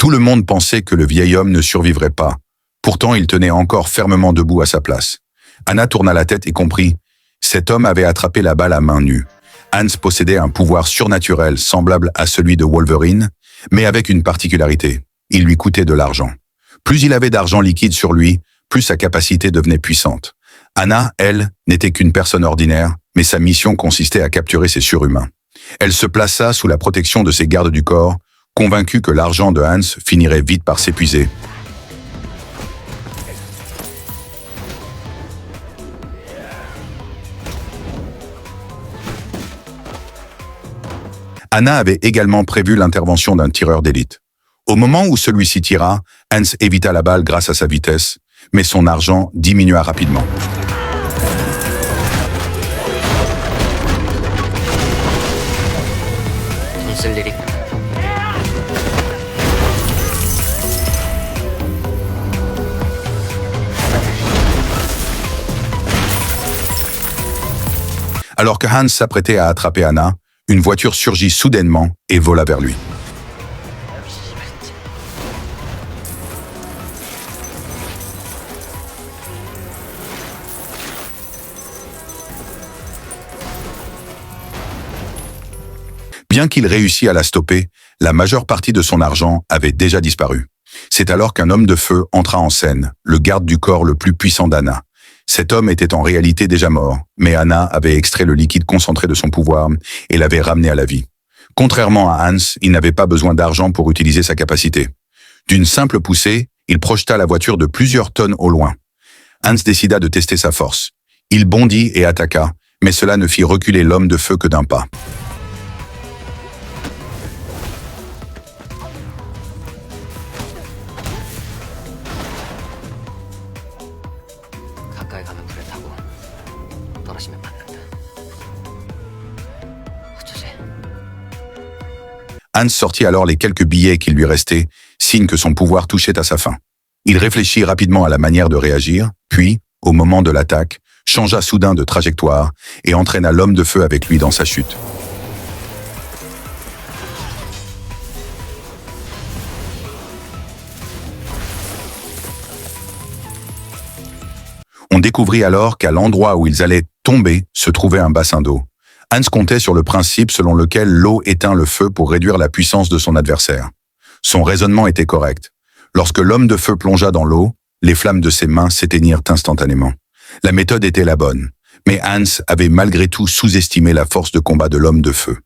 Tout le monde pensait que le vieil homme ne survivrait pas. Pourtant, il tenait encore fermement debout à sa place. Anna tourna la tête et comprit. Cet homme avait attrapé la balle à main nue. Hans possédait un pouvoir surnaturel semblable à celui de Wolverine, mais avec une particularité. Il lui coûtait de l'argent. Plus il avait d'argent liquide sur lui, plus sa capacité devenait puissante. Anna, elle, n'était qu'une personne ordinaire, mais sa mission consistait à capturer ces surhumains. Elle se plaça sous la protection de ses gardes du corps, convaincue que l'argent de Hans finirait vite par s'épuiser. Anna avait également prévu l'intervention d'un tireur d'élite. Au moment où celui-ci tira, Hans évita la balle grâce à sa vitesse, mais son argent diminua rapidement. Alors que Hans s'apprêtait à attraper Anna, une voiture surgit soudainement et vola vers lui. Bien qu'il réussit à la stopper, la majeure partie de son argent avait déjà disparu. C'est alors qu'un homme de feu entra en scène, le garde du corps le plus puissant d'Anna. Cet homme était en réalité déjà mort, mais Anna avait extrait le liquide concentré de son pouvoir et l'avait ramené à la vie. Contrairement à Hans, il n'avait pas besoin d'argent pour utiliser sa capacité. D'une simple poussée, il projeta la voiture de plusieurs tonnes au loin. Hans décida de tester sa force. Il bondit et attaqua, mais cela ne fit reculer l'homme de feu que d'un pas. Hans sortit alors les quelques billets qui lui restaient, signe que son pouvoir touchait à sa fin. Il réfléchit rapidement à la manière de réagir, puis, au moment de l'attaque, changea soudain de trajectoire et entraîna l'homme de feu avec lui dans sa chute. On découvrit alors qu'à l'endroit où ils allaient tomber se trouvait un bassin d'eau. Hans comptait sur le principe selon lequel l'eau éteint le feu pour réduire la puissance de son adversaire. Son raisonnement était correct. Lorsque l'homme de feu plongea dans l'eau, les flammes de ses mains s'éteignirent instantanément. La méthode était la bonne, mais Hans avait malgré tout sous-estimé la force de combat de l'homme de feu.